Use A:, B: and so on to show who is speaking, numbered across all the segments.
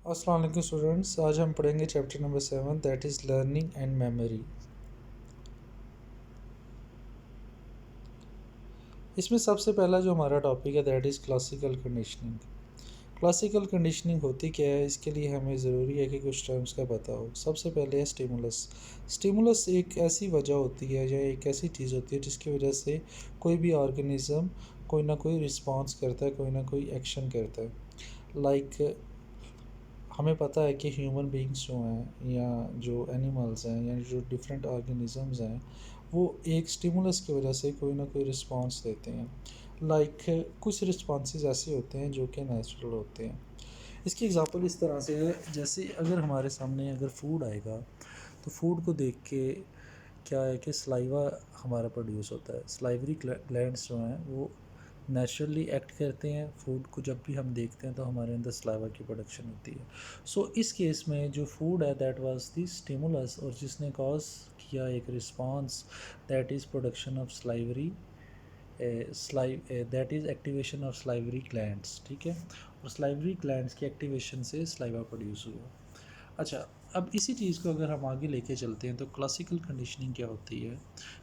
A: अस्सलाम वालेकुम स्टूडेंट्स। आज हम पढ़ेंगे chapter number 7, that is learning and memory. इसमें सबसे पहला जो हमारा टॉपिक है that is classical conditioning. Classical conditioning होती क्या है, इसके लिए हमें ज़रूरी है कि कुछ टर्म्स का पता हो। सबसे पहले है स्टिमुलस। स्टिमुलस एक ऐसी वजह होती है या एक ऐसी चीज़ होती है जिसकी वजह से कोई भी ऑर्गेनिज़म कोई ना कोई रिस्पॉन्स करता है, कोई ना कोई एक्शन करता है। लाइक हमें पता है कि ह्यूमन बीइंग्स जो हैं या जो एनिमल्स हैं या जो डिफरेंट ऑर्गेनिजम्स हैं वो एक स्टिमुलस की वजह से कोई ना कोई रिस्पॉन्स देते हैं। लाइक कुछ रिस्पॉन्सेज ऐसे होते हैं जो कि नेचुरल होते हैं। इसकी एग्जांपल इस तरह से है, जैसे अगर हमारे सामने अगर फूड आएगा तो फूड को देख के क्या है कि सलाइवा हमारा प्रोड्यूस होता है। सलाइवरी ग्लैंड्स जो हैं वो नेचुरली एक्ट करते हैं। फूड को जब भी हम देखते हैं तो हमारे अंदर सलाइवा की प्रोडक्शन होती है। सो इस केस में जो फूड है दैट वाज द स्टिमुलस और जिसने कॉज किया एक response that is production of salivary that is activation of salivary glands. ठीक है, और सलाइवरी ग्लैंड्स की एक्टिवेशन से सलाइवा प्रोड्यूस हुआ। अच्छा, अब इसी चीज़ को अगर हम आगे लेके चलते हैं तो क्लासिकल कंडीशनिंग क्या होती है।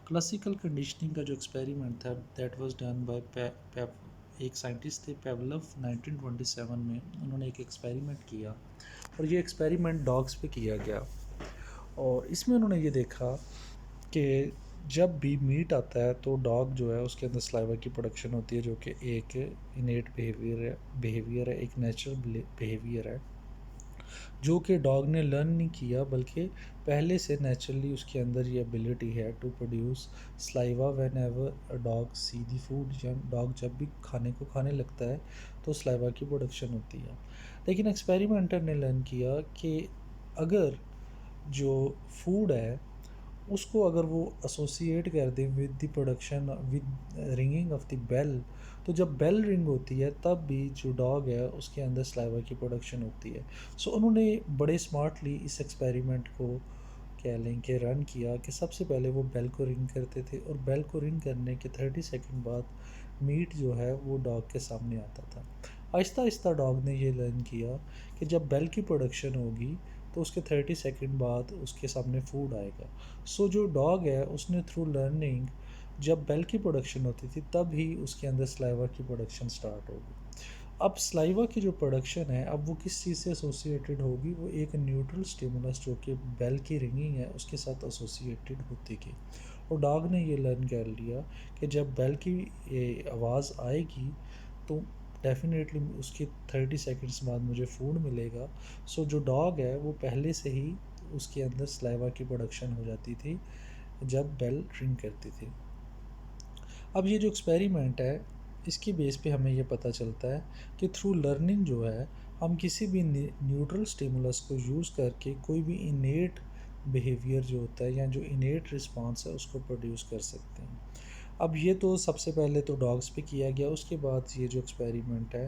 A: क्लासिकल कंडीशनिंग का जो एक्सपेरिमेंट था दैट वाज डन बाय एक साइंटिस्ट थे पेवलव। 1927 में उन्होंने एक एक्सपेरिमेंट किया और ये एक्सपेरिमेंट डॉग्स पे किया गया। और इसमें उन्होंने ये देखा कि जब भी मीट आता है तो डॉग जो है उसके अंदर सलाइवा की प्रोडक्शन होती है, जो कि एक इनेट बिहेवियर है, एक नेचुरल बिहेवियर है जो कि डॉग ने लर्न नहीं किया, बल्कि पहले से नेचुरली उसके अंदर ये एबिलिटी है to produce saliva whenever a dog see the food. या डॉग जब भी खाने को खाने लगता है तो सलाइवा की प्रोडक्शन होती है। लेकिन एक्सपेरिमेंटर ने लर्न किया कि अगर जो फूड है उसको अगर वो एसोसिएट कर दें with the production with ringing of the bell, तो जब बेल रिंग होती है तब भी जो डॉग है उसके अंदर सलाइवा की प्रोडक्शन होती है। सो उन्होंने बड़े स्मार्टली इस एक्सपेरिमेंट को कह लें कि रन किया कि सबसे पहले वो बेल को रिंग करते थे और बेल को रिंग करने के 30 सेकंड बाद मीट जो है वो डॉग के सामने आता था। आहिस्ता आहिस्ता डॉग ने ये लर्न किया कि जब बेल की प्रोडक्शन होगी तो उसके 30 सेकंड बाद उसके सामने फूड आएगा। सो जो डॉग है उसने थ्रू लर्निंग जब बेल की प्रोडक्शन होती थी तब ही उसके अंदर सलाइवा की प्रोडक्शन स्टार्ट होगी। अब सलाइवा की जो प्रोडक्शन है अब वो किस चीज़ से एसोसिएटेड होगी, वो एक न्यूट्रल स्टिमुलस जो कि बेल की रिंगिंग है उसके साथ एसोसिएटेड होती गई। और डॉग ने ये लर्न कर लिया कि जब बेल की आवाज़ आएगी तो डेफिनेटली उसके 30 सेकंड्स बाद मुझे फूड मिलेगा। सो जो डॉग है वो पहले से ही उसके अंदर सलाइवा की प्रोडक्शन हो जाती थी जब बेल रिंग करती थी। अब ये जो एक्सपेरिमेंट है इसकी बेस पे हमें ये पता चलता है कि थ्रू लर्निंग जो है हम किसी भी न्यूट्रल स्टिमुलस को यूज़ करके कोई भी इनेट बिहेवियर जो होता है या जो इनेट रिस्पॉन्स है उसको प्रोड्यूस कर सकते हैं। अब ये तो सबसे पहले तो डॉग्स पे किया गया, उसके बाद ये जो एक्सपेरिमेंट है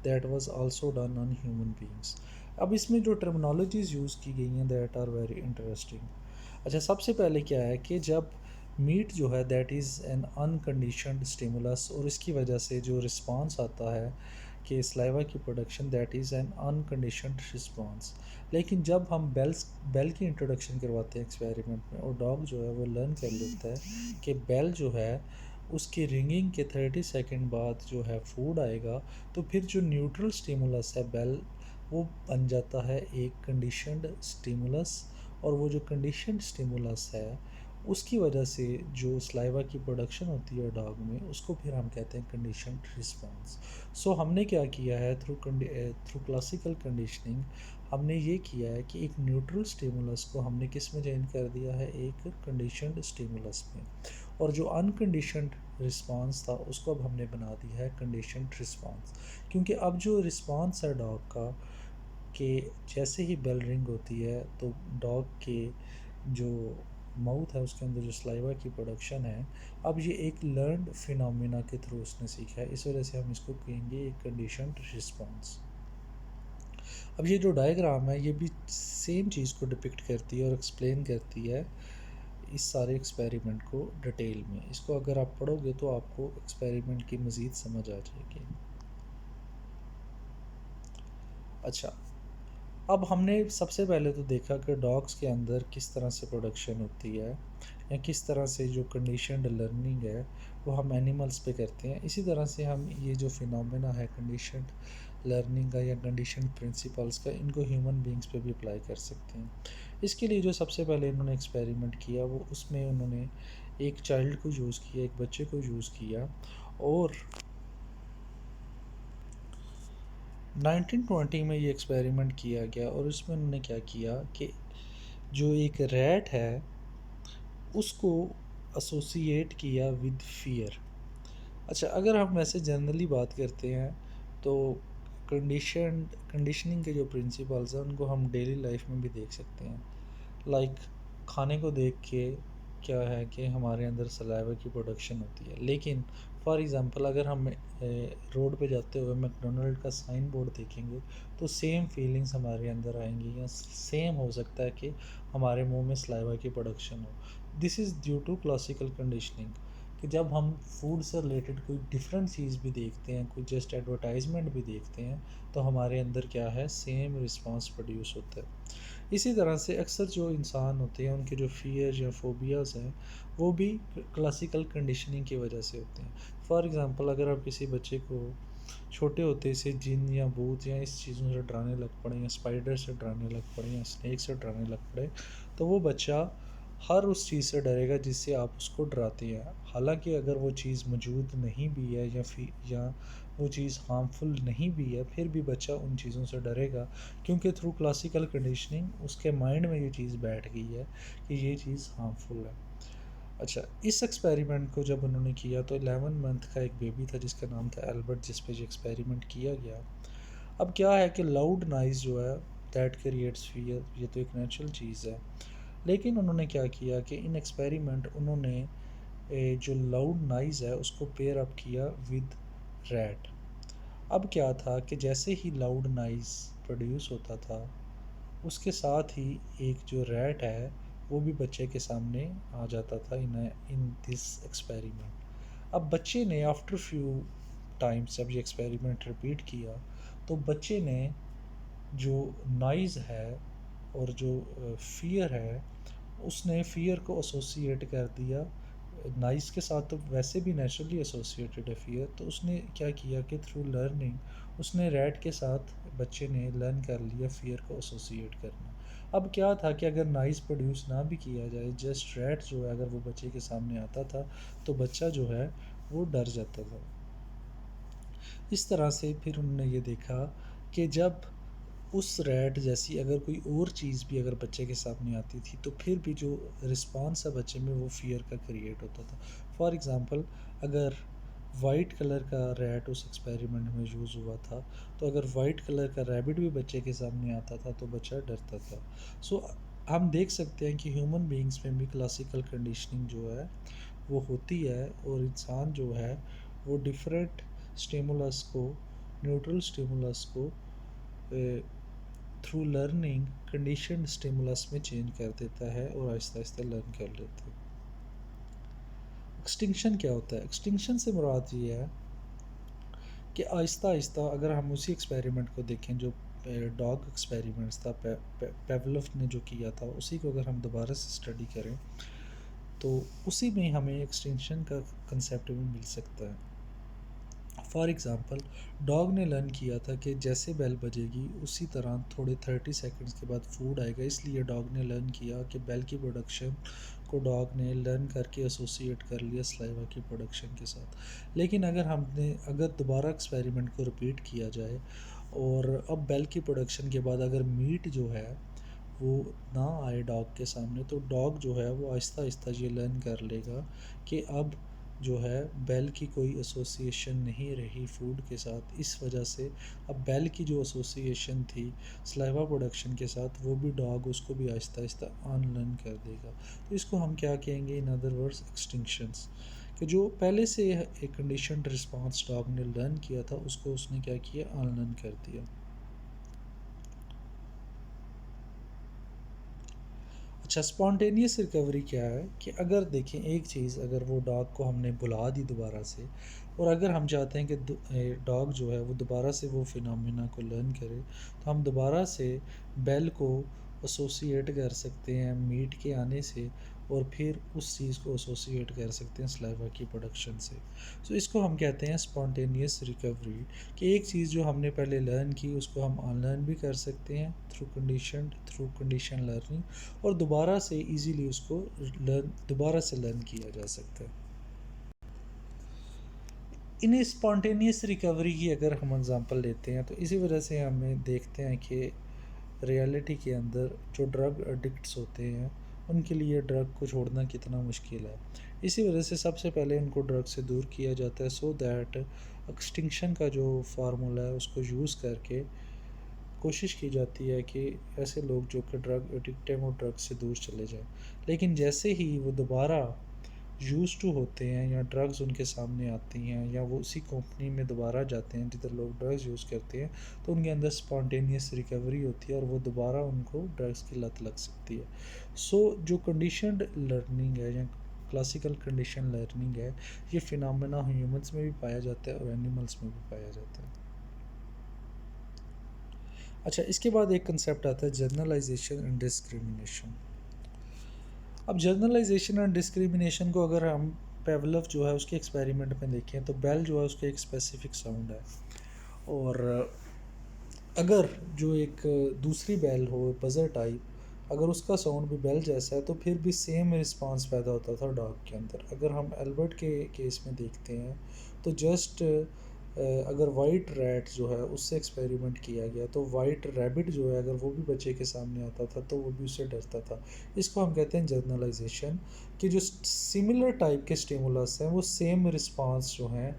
A: that was also done on human beings. अब इसमें जो टर्मिनोलॉजीज़ यूज़ की गई हैं दैट आर वेरी इंटरेस्टिंग। अच्छा, सबसे पहले क्या है कि जब मीट जो है that is an unconditioned stimulus और इसकी वजह से जो रिस्पांस आता है कि सलाइवा की production that is an unconditioned response. लेकिन जब हम बेल की इंट्रोडक्शन करवाते हैं एक्सपेरिमेंट में और डॉग जो है वो लर्न कर लेता है कि बेल जो है उसकी रिंगिंग के 30 सेकंड बाद जो है फूड आएगा, तो फिर जो न्यूट्रल स्टिमुलस है बेल वो बन जाता है एक कंडीशनड स्टिमुलस। और वो जो कंडीशनड स्टिमुलस है उसकी वजह से जो सलाइवा की प्रोडक्शन होती है डॉग में उसको फिर हम कहते हैं कंडीशनड रिस्पांस। सो हमने क्या किया है थ्रू क्लासिकल कंडीशनिंग, हमने ये किया है कि एक न्यूट्रल स्टिमुलस को हमने किस में चेंज कर दिया है, एक कंडीशनड स्टिमुलस में। और जो अनकंडीशनड रिस्पांस था उसको अब हमने बना दिया है कंडीशनड रिस्पांस। क्योंकि अब जो रिस्पांस है डॉग का कि जैसे ही बेल रिंग होती है तो डॉग के जो माउथ है उसके अंदर जो सलाइवा की प्रोडक्शन है अब ये एक लर्नड फिनोमिना के थ्रू उसने सीखा है, इस वजह से हम इसको कहेंगे एक कंडीशनड रिस्पांस। अब ये जो डायग्राम है ये भी सेम चीज़ को डिपिक्ट करती है और एक्सप्लेन करती है इस सारे एक्सपेरिमेंट को डिटेल में। इसको अगर आप पढ़ोगे तो आपको एक्सपेरिमेंट की मज़ीद समझ आ जाएगी। अच्छा, अब हमने सबसे पहले तो देखा कि डॉग्स के अंदर किस तरह से प्रोडक्शन होती है या किस तरह से जो कंडीशनड लर्निंग है वो हम एनिमल्स पे करते हैं। इसी तरह से हम ये जो फिनोमेना है कंडीशनड लर्निंग का या कंडीशनड प्रिंसिपल्स का, इनको ह्यूमन बींग्स पे भी अप्लाई कर सकते हैं। इसके लिए जो सबसे पहले इन्होंने एक्सपेरिमेंट किया वो उसमें उन्होंने एक चाइल्ड को यूज़ किया, एक बच्चे को यूज़ किया, और 1920 में ये एक्सपेरिमेंट किया गया। और उसमें उन्होंने क्या किया कि जो एक रैट है उसको एसोसिएट किया विद फियर। अच्छा, अगर हम वैसे जनरली बात करते हैं तो कंडीशनिंग के जो प्रिंसिपल्स हैं उनको हम डेली लाइफ में भी देख सकते हैं। लाइक खाने को देख के क्या है कि हमारे अंदर सलाइवा की प्रोडक्शन होती है, लेकिन फॉर एग्ज़ाम्पल अगर हम रोड पे जाते हुए मैकडोनल्ड का साइन बोर्ड देखेंगे तो सेम फीलिंग्स हमारे अंदर आएंगी, या सेम हो सकता है कि हमारे मुंह में सलाइवा की प्रोडक्शन हो। This is due to classical conditioning, कि जब हम फूड से रिलेटेड कोई डिफरेंट चीज़ भी देखते हैं, कोई जस्ट एडवर्टाइजमेंट भी देखते हैं, तो हमारे अंदर क्या है, सेम रिस्पॉन्स प्रोड्यूस होता है। इसी तरह से अक्सर जो इंसान होते हैं उनके जो फ़ियर या फ़ोबियाज़ हैं वो भी क्लासिकल कंडीशनिंग की वजह से होते हैं। फॉर एग्ज़ाम्पल अगर आप किसी बच्चे को छोटे होते से जिन या भूत या इस चीज़ों से डराने लग पड़े, या स्पाइडर से डराने लग पड़े, या स्नेक से डराने लग पड़े, तो वो बच्चा हर उस चीज़ से डरेगा जिससे आप उसको डराते हैं। हालांकि अगर वो चीज़ मौजूद नहीं भी है या वो चीज़ हार्मफुल नहीं भी है, फिर भी बच्चा उन चीज़ों से डरेगा, क्योंकि थ्रू क्लासिकल कंडीशनिंग उसके माइंड में ये चीज़ बैठ गई है कि ये चीज़ हार्मफुल है। अच्छा, इस एक्सपेरिमेंट को जब उन्होंने किया तो 11 मंथ का एक बेबी था जिसका नाम था एल्बर्ट, जिस पे जो एक्सपेरिमेंट किया गया। अब क्या है कि लाउड नॉइज़ जो है दैट क्रिएट्स फियर, ये तो एक नेचुरल चीज़ है। लेकिन उन्होंने क्या किया कि इन एक्सपेरिमेंट उन्होंने जो लाउड नॉइज़ है उसको पेयर अप किया विद रैट। अब क्या था कि जैसे ही लाउड नॉइज़ प्रोड्यूस होता था उसके साथ ही एक जो रैट है वो भी बच्चे के सामने आ जाता था इन दिस एक्सपेरिमेंट। अब बच्चे ने आफ्टर फ्यू टाइम्स जब ये एक्सपेरिमेंट रिपीट किया तो बच्चे ने जो नॉइज़ है और जो फियर है, उसने फियर को एसोसिएट कर दिया नाइस के साथ। तो वैसे भी नेचुरली एसोसिएटेड है फियर, तो उसने क्या किया कि थ्रू लर्निंग उसने रैट के साथ बच्चे ने लर्न कर लिया फियर को एसोसिएट करना। अब क्या था कि अगर नाइस प्रोड्यूस ना भी किया जाए, जस्ट रैट जो है अगर वो बच्चे के सामने आता था तो बच्चा जो है वो डर जाता था। इस तरह से फिर उन्होंने ये देखा कि जब उस रैट जैसी अगर कोई और चीज़ भी अगर बच्चे के सामने आती थी तो फिर भी जो रिस्पॉन्स है बच्चे में वो फियर का क्रिएट होता था। फॉर एग्ज़ाम्पल अगर वाइट कलर का रैट उस एक्सपेरिमेंट में यूज़ हुआ था, तो अगर वाइट कलर का रैबिट भी बच्चे के सामने आता था तो बच्चा डरता था। सो हम देख सकते हैं कि ह्यूमन बींग्स में भी क्लासिकल कंडीशनिंग जो है वो होती है, और इंसान जो है वो डिफरेंट स्टिमुलस को, न्यूट्रल स्टिमुलस को थ्रू लर्निंग कंडीशनड स्टिमुलस में चेंज कर देता है और आहिस्ता आहिस्ता लर्न कर लेते हैं। एक्सटिंक्शन क्या होता है? एक्सटिंक्शन से मुराद ये है कि आहिस्ता आहिस्ता अगर हम उसी एक्सपेरिमेंट को देखें जो डॉग एक्सपेरिमेंट्स था, पेवलोव ने जो किया था, उसी को अगर हम दोबारा से स्टडी करें तो उसी में हमें एक्सटिंक्शन का कंसेप्ट भी मिल सकता है। फॉर एग्ज़ाम्पल डॉग ने लर्न किया था कि जैसे बेल बजेगी उसी तरह थोड़े 30 सेकंड्स के बाद फूड आएगा, इसलिए डॉग ने लर्न किया कि बेल की प्रोडक्शन को डॉग ने लर्न करके एसोसिएट कर लिया सलाइवा की प्रोडक्शन के साथ। लेकिन अगर दोबारा एक्सपेरिमेंट को रिपीट किया जाए और अब बेल की प्रोडक्शन के बाद अगर मीट जो है वो ना आए डॉग के सामने, तो डॉग जो है वो आहिस्ता आहिस्ता ये लर्न कर लेगा कि अब जो है बेल की कोई एसोसिएशन नहीं रही फूड के साथ। इस वजह से अब बेल की जो एसोसिएशन थी सलाइवा प्रोडक्शन के साथ वो भी डॉग उसको भी आहिस्ता आहिस्ता अनलर्न कर देगा। तो इसको हम क्या कहेंगे, इन अदर वर्ड्स एक्सटिंक्शंस, कि जो पहले से एक कंडीशनड रिस्पॉन्स डॉग ने लर्न किया था उसको उसने क्या किया, अनलर्न कर दिया। अच्छा, स्पॉन्टेनियस रिकवरी क्या है कि अगर देखें एक चीज़, अगर वो डॉग को हमने बुला दी दोबारा से, और अगर हम चाहते हैं कि डॉग जो है वो दोबारा से वो फिनोमेना को लर्न करे, तो हम दोबारा से बेल को एसोसिएट कर सकते हैं मीट के आने से, और फिर उस चीज़ को एसोसिएट कर सकते हैं सलाइवा की प्रोडक्शन से। सो इसको हम कहते हैं स्पॉन्टेनियस रिकवरी, कि एक चीज़ जो हमने पहले लर्न की उसको हम अनलर्न भी कर सकते हैं थ्रू कंडीशन लर्निंग, और दोबारा से इजीली उसको दोबारा से लर्न किया जा सकता है। इन स्पॉन्टेनियस रिकवरी की अगर हम एग्ज़ाम्पल लेते हैं, तो इसी वजह से हमें देखते हैं कि रियलिटी के अंदर जो ड्रग एडिक्ट्स होते हैं उनके लिए ड्रग को छोड़ना कितना मुश्किल है। इसी वजह से सबसे पहले उनको ड्रग से दूर किया जाता है, सो दैट एक्सटिंक्शन का जो फार्मूला है उसको यूज़ करके कोशिश की जाती है कि ऐसे लोग जो कि ड्रग एडिक्ट हैं वो ड्रग से दूर चले जाएं। लेकिन जैसे ही वो दोबारा यूज़ टू होते हैं या ड्रग्स उनके सामने आती हैं या वो उसी कंपनी में दोबारा जाते हैं जिधर लोग ड्रग्स यूज़ करते हैं, तो उनके अंदर स्पॉन्टेनियस रिकवरी होती है और वो दोबारा उनको ड्रग्स की लत लग सकती है। सो जो कंडीशनड लर्निंग है या क्लासिकल कंडीशन लर्निंग है, ये फिनोमेना ह्यूमंस में भी पाया जाता है और एनिमल्स में भी पाया जाता है। अच्छा, इसके बाद एक कंसेप्ट आता है जर्नलाइजेशन एंड डिस्क्रिमिनेशन। अब जर्नलाइजेशन एंड डिस्क्रिमिनेशन को अगर हम पेवलव जो है उसके एक्सपेरिमेंट में देखें, तो बेल जो है उसका एक स्पेसिफिक साउंड है, और अगर जो एक दूसरी बेल हो बजर टाइप, अगर उसका साउंड भी बेल जैसा है तो फिर भी सेम रिस्पांस पैदा होता था डॉग के अंदर। अगर हम एल्बर्ट के केस में देखते हैं, तो जस्ट अगर वाइट रैट जो है उससे एक्सपेरिमेंट किया गया, तो वाइट रैबिट जो है अगर वो भी बच्चे के सामने आता था तो वो भी उससे डरता था। इसको हम कहते हैं जर्नलाइजेशन, कि जो सिमिलर टाइप के स्टिमुलस हैं वो सेम रिस्पांस जो हैं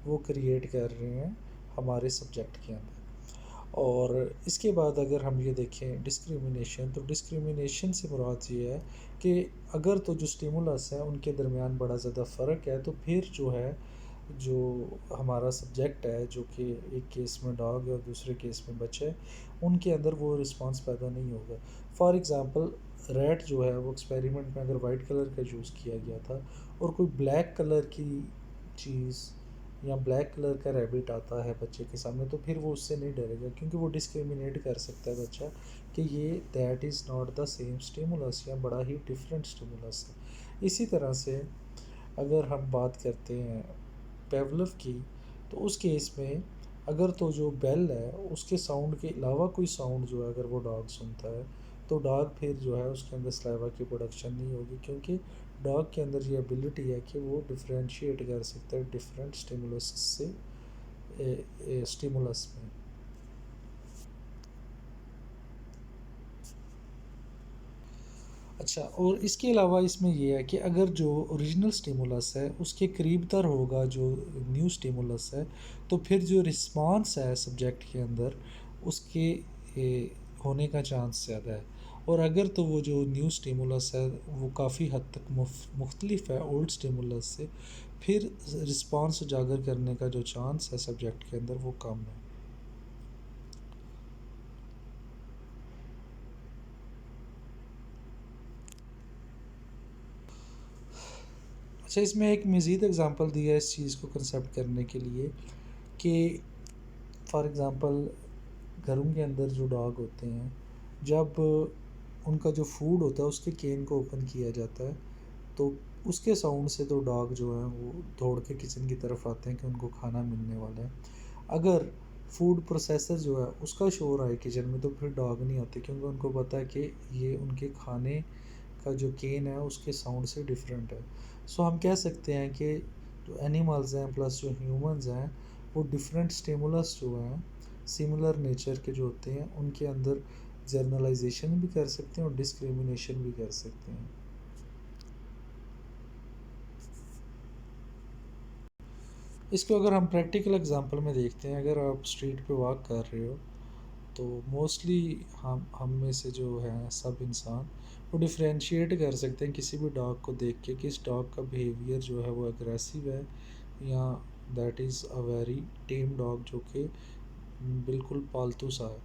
A: वो क्रिएट कर रहे हैं हमारे सब्जेक्ट के अंदर। और इसके बाद अगर हम ये देखें डिस्क्रिमिनेशन, तो डिस्क्रिमिनेशन से मुराद ये है कि अगर तो जो स्टिमुलस हैं उनके दरमियान बड़ा ज़्यादा फ़र्क है, तो फिर जो है जो हमारा सब्जेक्ट है जो कि एक केस में डॉग है और दूसरे केस में बच्चा है, उनके अंदर वो रिस्पांस पैदा नहीं होगा। फॉर एग्ज़ाम्पल, रैट जो है वो एक्सपेरिमेंट में अगर वाइट कलर का यूज़ किया गया था और कोई ब्लैक कलर की चीज़ या ब्लैक कलर का रैबिट आता है बच्चे के सामने, तो फिर वो उससे नहीं डरेगा, क्योंकि वो डिस्क्रिमिनेट कर सकता है बच्चा कि ये that is not the same stimulus या बड़ा ही डिफरेंट स्टिमुलस है। इसी तरह से अगर हम बात करते हैं पेवलव की, तो उस केस में अगर तो जो बेल है उसके साउंड के अलावा कोई साउंड जो है अगर वो डॉग सुनता है, तो डॉग फिर जो है उसके अंदर सलाइवा की प्रोडक्शन नहीं होगी, क्योंकि डॉग के अंदर ये एबिलिटी है कि वो डिफरेंशिएट कर सकता है डिफरेंट स्टिमुलस से स्टिमुलस में। अच्छा, और इसके अलावा इसमें ये है कि अगर जो ओरिजिनल स्टिमुलस है उसके करीब तर होगा जो न्यू स्टिमुलस है, तो फिर जो रिस्पांस है सब्जेक्ट के अंदर उसके होने का चांस ज़्यादा है। और अगर तो वो जो न्यू स्टिमुलस है वो काफ़ी हद तक मुख्तलिफ है ओल्ड स्टिमुलस से, फिर रिस्पांस उजागर करने का जो चांस है सब्जेक्ट के अंदर वो कम है। अच्छा, इसमें एक मज़ीद एग्ज़ाम्पल दिया है इस चीज़ को कंसेप्ट करने के लिए, कि फॉर एग्ज़ाम्पल घरों के अंदर जो डॉग होते हैं, जब उनका जो फूड होता है उसके केन को ओपन किया जाता है, तो उसके साउंड से तो डॉग जो है वो दौड़ के किचन की तरफ आते हैं कि उनको खाना मिलने वाला है। अगर फूड प्रोसेसर जो है उसका शोर आए किचन में, तो फिर डॉग नहीं आते, क्योंकि उनको पता है कि ये उनके खाने का जो केन है उसके साउंड से डिफरेंट है। सो हम कह सकते हैं कि जो एनिमल्स हैं प्लस जो ह्यूमंस हैं, वो डिफरेंट स्टिमुलस जो हैं सिमिलर नेचर के जो होते हैं उनके अंदर जर्नलाइजेशन भी कर सकते हैं और डिस्क्रिमिनेशन भी कर सकते हैं। इसको अगर हम प्रैक्टिकल एग्जांपल में देखते हैं, अगर आप स्ट्रीट पे वॉक कर रहे हो, तो मोस्टली हम में से जो है सब इंसान वो डिफरेंशिएट कर सकते हैं किसी भी डॉग को देख के कि इस डॉग का बिहेवियर जो है वो अग्रेसिव है या that is a very time dog जो कि बिल्कुल पालतू सा है।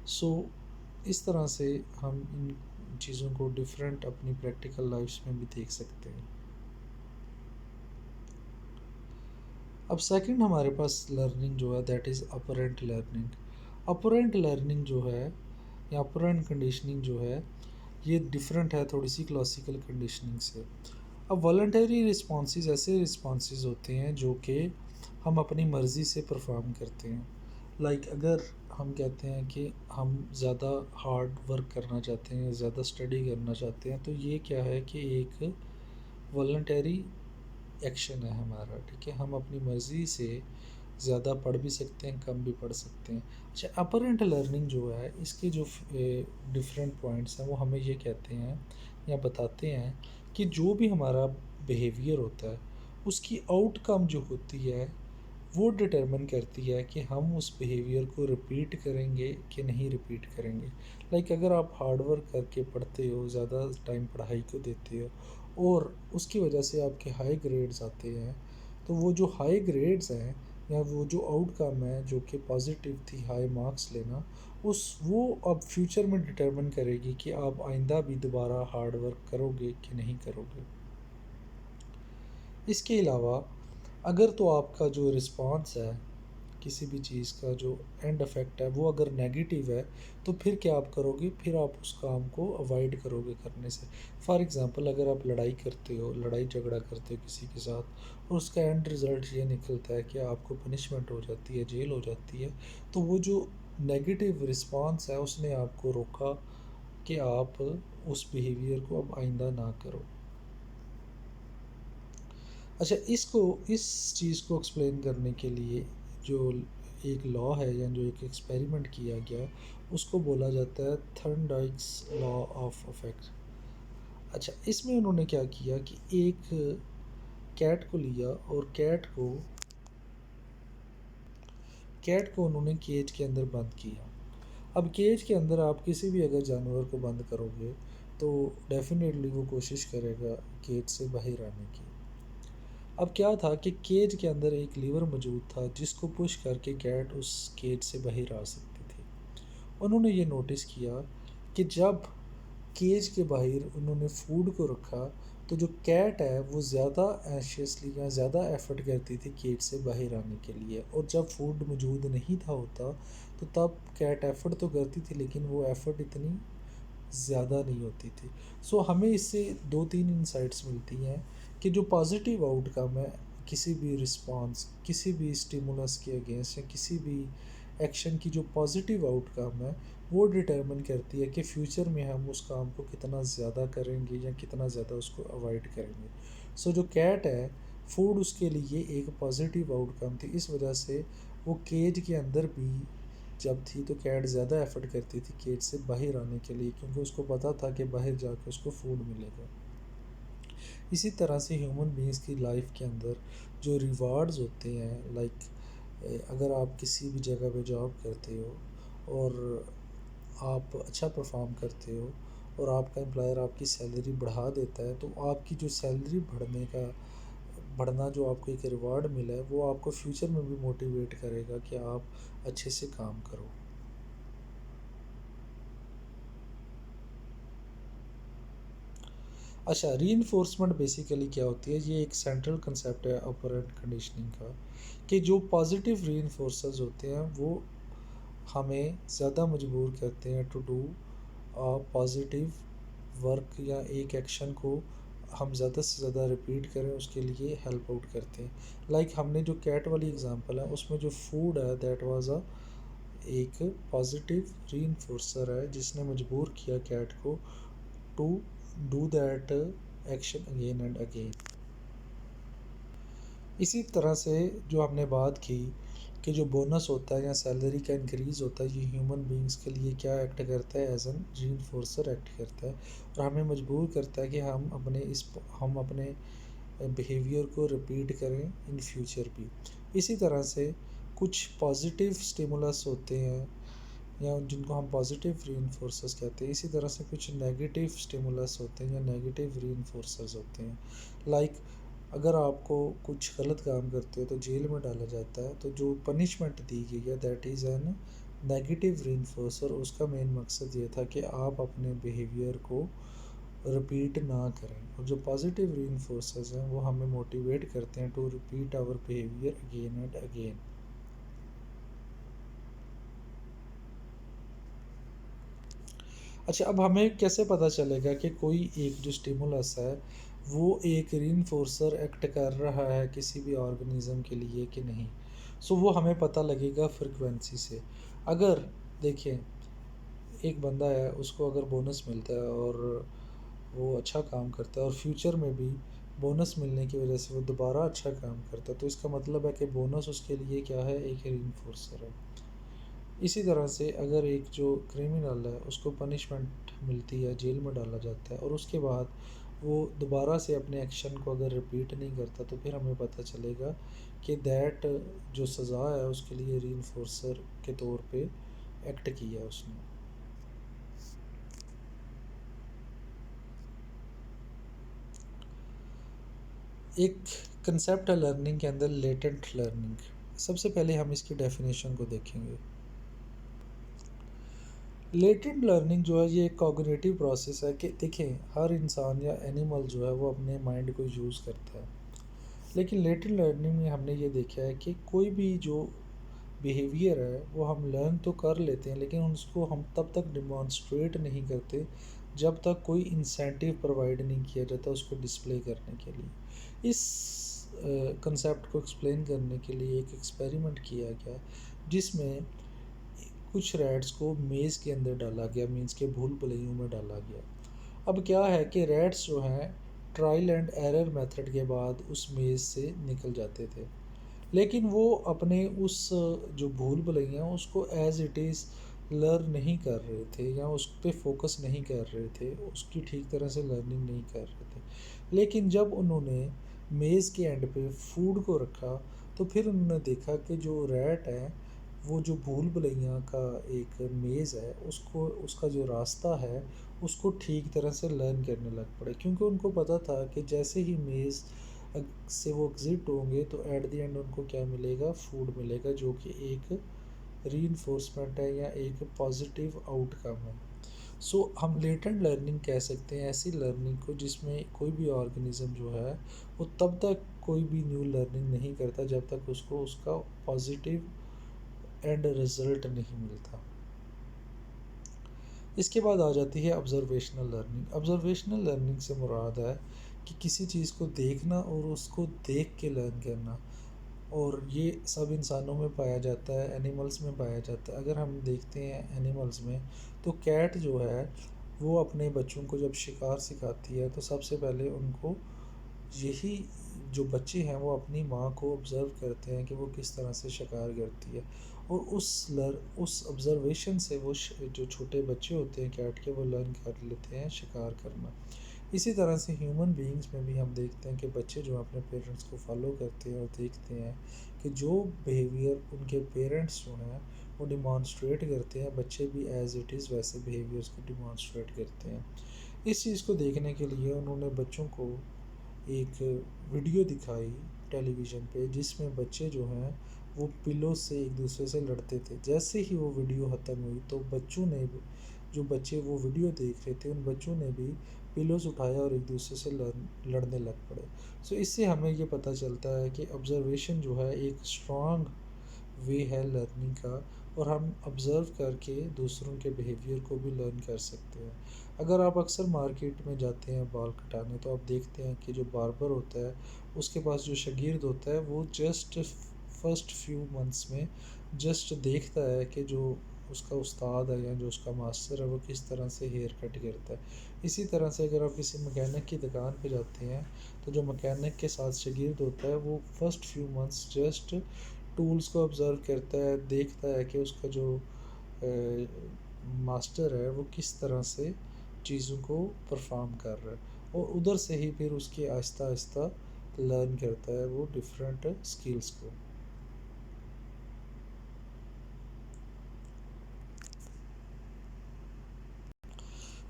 A: सो इस तरह से हम चीज़ों को डिफरेंट अपनी प्रैक्टिकल लाइफ्स में भी देख सकते हैं। अब सेकंड हमारे पास लर्निंग जो है that is apparent learning. Apparent learning जो है या अपरेंट कंडीशनिंग जो है ये डिफरेंट है थोड़ी सी क्लासिकल कंडीशनिंग से। अब वॉलंटरी रिस्पॉन्सेज ऐसे रिस्पॉन्सेज होते हैं जो कि हम अपनी मर्ज़ी से परफॉर्म करते हैं। अगर हम कहते हैं कि हम ज़्यादा हार्ड वर्क करना चाहते हैं, ज़्यादा स्टडी करना चाहते हैं, तो ये क्या है कि एक वॉलंटरी एक्शन है हमारा, ठीक है। हम अपनी मर्ज़ी से ज़्यादा पढ़ भी सकते हैं, कम भी पढ़ सकते हैं। अच्छा, अपरेंट लर्निंग जो है इसके जो डिफरेंट पॉइंट्स हैं वो हमें ये कहते हैं या बताते हैं कि जो भी हमारा बिहेवियर होता है उसकी आउटकम जो होती है वो डिटरमिन करती है कि हम उस बिहेवियर को रिपीट करेंगे कि नहीं रिपीट करेंगे। अगर आप हार्ड वर्क करके पढ़ते हो, ज़्यादा टाइम पढ़ाई को देते हो और उसकी वजह से आपके हाई ग्रेड्स आते हैं, तो वो जो हाई ग्रेड्स हैं या वो जो आउटकम है जो कि पॉजिटिव थी, हाई मार्क्स लेना, उस वो अब फ्यूचर में डिटरमिन करेगी कि आप आइंदा भी दोबारा हार्ड वर्क करोगे कि नहीं करोगे। इसके अलावा अगर तो आपका जो रिस्पॉन्स है किसी भी चीज़ का जो एंड इफ़ेक्ट है वो अगर नेगेटिव है, तो फिर क्या आप करोगे, फिर आप उस काम को अवॉइड करोगे करने से। फॉर एग्ज़ाम्पल, अगर आप लड़ाई करते हो, लड़ाई झगड़ा करते हो किसी के साथ और उसका एंड रिज़ल्ट ये निकलता है कि आपको पनिशमेंट हो जाती है, जेल हो जाती है, तो वो जो नेगेटिव रिस्पॉन्स है उसने आपको रोका कि आप उस बिहेवियर को अब आइंदा ना करो। अच्छा, इस चीज़ को एक्सप्लेन करने के लिए जो एक लॉ है या जो एक एक्सपेरिमेंट किया गया उसको बोला जाता है थर्नडाइक्स लॉ ऑफ इफेक्ट। अच्छा, इसमें उन्होंने क्या किया कि एक कैट को लिया और कैट को उन्होंने केज के अंदर बंद किया। अब केज के अंदर आप किसी भी अगर जानवर को बंद करोगे तो डेफिनेटली वो कोशिश करेगा केज से बाहर आने की। अब क्या था कि केज के अंदर एक लीवर मौजूद था जिसको पुश करके कैट उस केज से बाहर आ सकती थी। उन्होंने ये नोटिस किया कि जब केज के बाहर उन्होंने फूड को रखा तो जो कैट है वो ज़्यादा एंशियसली या ज़्यादा एफर्ट करती थी केज से बाहर आने के लिए, और जब फूड मौजूद नहीं था होता तो तब कैट एफर्ट तो करती थी लेकिन वो एफर्ट इतनी ज़्यादा नहीं होती थी। सो हमें इससे दो तीन इंसाइट्स मिलती हैं कि जो पॉजिटिव आउटकम है किसी भी रिस्पॉन्स, किसी भी स्टिमुलस के अगेंस्ट या किसी भी एक्शन की जो पॉजिटिव आउटकम है वो डिटरमिन करती है कि फ्यूचर में हम उस काम को कितना ज़्यादा करेंगे या कितना ज़्यादा उसको अवॉइड करेंगे। सो जो कैट है, फूड उसके लिए एक पॉजिटिव आउटकम थी, इस वजह से वो केज के अंदर भी जब थी तो कैट ज़्यादा एफर्ट करती थी केज से बाहर आने के लिए, क्योंकि उसको पता था कि बाहर जाकर उसको फूड मिलेगा। इसी तरह से ह्यूमन बींग्स की लाइफ के अंदर जो रिवार्ड्स होते हैं, अगर आप किसी भी जगह पे जॉब करते हो और आप अच्छा परफॉर्म करते हो और आपका एम्प्लॉयर आपकी सैलरी बढ़ा देता है, तो आपकी जो सैलरी बढ़ना जो आपको एक रिवार्ड मिला है वो आपको फ्यूचर में भी मोटिवेट करेगा कि आप अच्छे से काम करो। अच्छा, रीइंफोर्समेंट बेसिकली क्या होती है, ये एक सेंट्रल कंसेप्ट है ऑपरेंट कंडीशनिंग का, कि जो पॉजिटिव रीइंफोर्सर्स होते हैं वो हमें ज़्यादा मजबूर करते हैं टू डू पॉजिटिव वर्क, या एक एक्शन को हम ज़्यादा से ज़्यादा रिपीट करें उसके लिए हेल्प आउट करते हैं। हमने जो कैट वाली एग्जांपल है उसमें जो फूड है दैट वाज एक पॉजिटिव रीइंफोर्सर है जिसने मजबूर किया कैट को to do that action again and again. इसी तरह से जो हमने बात की कि जो बोनस होता है या सैलरी का इंक्रीज़ होता है, ये ह्यूमन बींग्स के लिए क्या एक्ट करता है, एज एन रीइंफोर्सर एक्ट करता है और हमें मजबूर करता है कि हम अपने बिहेवियर को रिपीट करें इन फ्यूचर भी। इसी तरह से कुछ पॉजिटिव स्टिमुलस होते हैं या जिनको हम पॉजिटिव रीइंफोर्सर्स कहते हैं, इसी तरह से कुछ नेगेटिव स्टिमुलस होते हैं या नेगेटिव रीइंफोर्सर्स होते हैं। लाइक अगर आपको कुछ गलत काम करते हो तो जेल में डाला जाता है, तो जो पनिशमेंट दी गई है दैट इज़ एन नेगेटिव रीइंफोर्सर, उसका मेन मकसद ये था कि आप अपने बिहेवियर को रिपीट ना करें, और जो पॉजिटिव रीइंफोर्सर्स हैं वो हमें मोटिवेट करते हैं to repeat our behaviour again and again. अच्छा, अब हमें कैसे पता चलेगा कि कोई एक जो स्टिमुलस है वो एक रीइंफोर्सर एक्ट कर रहा है किसी भी ऑर्गेनिज्म के लिए कि नहीं? सो वो हमें पता लगेगा फ्रिक्वेंसी से। अगर देखिए, एक बंदा है, उसको अगर बोनस मिलता है और वो अच्छा काम करता है और फ्यूचर में भी बोनस मिलने की वजह से वो दोबारा अच्छा काम करता है, तो इसका मतलब है कि बोनस उसके लिए क्या है, एक रीइंफोर्सर है। इसी तरह से अगर एक जो क्रिमिनल है उसको पनिशमेंट मिलती है, जेल में डाला जाता है, और उसके बाद वो दोबारा से अपने एक्शन को अगर रिपीट नहीं करता, तो फिर हमें पता चलेगा कि दैट जो सज़ा है उसके लिए रीइंफोर्सर के तौर पे एक्ट किया उसने। एक कंसेप्ट है लर्निंग के अंदर, लेटेंट लर्निंग। सबसे पहले हम इसकी डेफिनेशन को देखेंगे। लेटेंट लर्निंग जो है ये एक कॉग्निटिव प्रोसेस है कि देखें, हर इंसान या एनिमल जो है वो अपने माइंड को यूज़ करता है, लेकिन लेटेंट लर्निंग में हमने ये देखा है कि कोई भी जो बिहेवियर है वो हम लर्न तो कर लेते हैं, लेकिन उसको हम तब तक डिमॉन्स्ट्रेट नहीं करते जब तक कोई इंसेंटिव प्रोवाइड नहीं किया जाता उसको डिस्प्ले करने के लिए। इस कंसेप्ट को एक्सप्लेन करने के लिए एक एक्सपेरिमेंट किया गया, जिसमें कुछ रैट्स को मेज़ के अंदर डाला गया, मीन्स के भूल भुलैयों में डाला गया। अब क्या है कि रैट्स जो हैं ट्रायल एंड एरर मेथड के बाद उस मेज़ से निकल जाते थे, लेकिन वो अपने उस जो भूल भुलैया हैं उसको एज़ इट इज़ लर्न नहीं कर रहे थे, या उस पे फोकस नहीं कर रहे थे, उसकी ठीक तरह से लर्निंग नहीं कर रहे थे। लेकिन जब उन्होंने मेज़ के एंड पे फूड को रखा, तो फिर उन्होंने देखा कि जो रैट है वो जो भूल भुलैया का एक मेज़ है उसको, उसका जो रास्ता है उसको ठीक तरह से लर्न करने लग पड़े, क्योंकि उनको पता था कि जैसे ही मेज़ से वो एग्ज़िट होंगे तो एट द एंड उनको क्या मिलेगा, फूड मिलेगा, जो कि एक रीइंफोर्समेंट है या एक पॉजिटिव आउटकम है। सो हम लेटेंट लर्निंग कह सकते हैं ऐसी लर्निंग को जिसमें कोई भी ऑर्गेनिज्म जो है वो तब तक कोई भी न्यू लर्निंग नहीं करता जब तक उसको उसका पॉजिटिव एंड रिजल्ट नहीं मिलता। इसके बाद आ जाती है ऑब्जर्वेशनल लर्निंग। ऑब्जर्वेशनल लर्निंग से मुराद है कि किसी चीज़ को देखना और उसको देख के लर्न करना, और ये सब इंसानों में पाया जाता है, एनिमल्स में पाया जाता है। अगर हम देखते हैं एनिमल्स में, तो कैट जो है वो अपने बच्चों को जब शिकार सिखाती है तो सबसे पहले उनको यही जो बच्चे हैं वो अपनी माँ को ऑब्ज़र्व करते हैं कि वो किस तरह से शिकार करती है, और उस ऑब्ज़र्वेशन से वो जो छोटे बच्चे होते हैं कैट के, वो लर्न कर लेते हैं शिकार करना। इसी तरह से ह्यूमन बीइंग्स में भी हम देखते हैं कि बच्चे जो अपने पेरेंट्स को फॉलो करते हैं और देखते हैं कि जो बिहेवियर उनके पेरेंट्स जो हैं वो डिमॉन्स्ट्रेट करते हैं, बच्चे भी एज इट इज़ वैसे बिहेवियर्स को डिमॉन्स्ट्रेट करते हैं। इस चीज़ को देखने के लिए उन्होंने बच्चों को एक वीडियो दिखाई टेलीविज़न पे, जिसमें बच्चे जो हैं वो पिलो से एक दूसरे से लड़ते थे। जैसे ही वो वीडियो ख़त्म हुई तो बच्चों ने भी, जो बच्चे वो वीडियो देख रहे थे उन बच्चों ने भी पिलोस उठाया और एक दूसरे से लड़ने लग पड़े। सो इससे हमें ये पता चलता है कि ऑब्ज़र्वेशन जो है एक स्ट्रॉन्ग वे है लर्निंग का, और हम ऑब्ज़र्व करके दूसरों के बिहेवियर को भी लर्न कर सकते हैं। अगर आप अक्सर मार्केट में जाते हैं बाल कटाने, तो आप देखते हैं कि जो बार्बर होता है उसके पास जो शागिर्द होता है वो जस्ट फर्स्ट फ्यू मंथ्स में जस्ट देखता है कि जो उसका उस्ताद है या जो उसका मास्टर है वो किस तरह से हेयर कट करता है। इसी तरह से अगर आप किसी मैकेनिक की दुकान पे जाते हैं, तो जो मैकेनिक के साथ शागिर्द होता है वो first few months just tools को ऑब्ज़र्व करता है, देखता है कि उसका जो मास्टर है वो किस तरह से चीज़ों को परफॉर्म कर रहा है, और उधर से ही फिर उसकी आहिस्ता आहिस्ता लर्न करता है वो डिफरेंट स्किल्स को।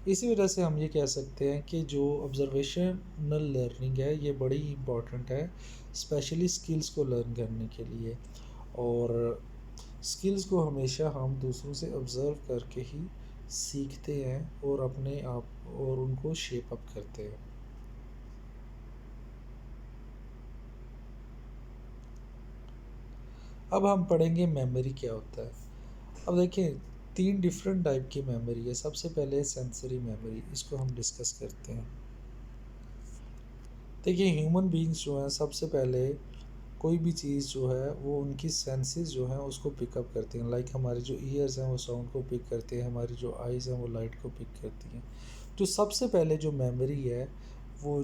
A: इसी वजह से हम ये कह सकते हैं कि जो ऑब्ज़र्वेशनल लर्निंग है ये बड़ी इम्पॉर्टेंट है, स्पेशली स्किल्स को लर्न करने के लिए। और स्किल्स को हमेशा हम दूसरों से ऑब्ज़र्व करके ही सीखते हैं और अपने आप और उनको शेप अप करते हैं। अब हम पढ़ेंगे मेमोरी क्या होता है। अब देखिए 3 डिफरेंट टाइप की मेमोरी है। सबसे पहले सेंसरी मेमोरी, इसको हम डिस्कस करते हैं। देखिए ह्यूमन बीइंग्स जो हैं सबसे पहले कोई भी चीज़ जो है वो उनकी सेंसेस जो हैं उसको पिकअप करती हैं। लाइक हमारी जो ईयर्स हैं वो साउंड को पिक करते हैं, हमारी जो आइज़ हैं वो लाइट को पिक करती हैं। जो सबसे पहले जो मेमोरी है वो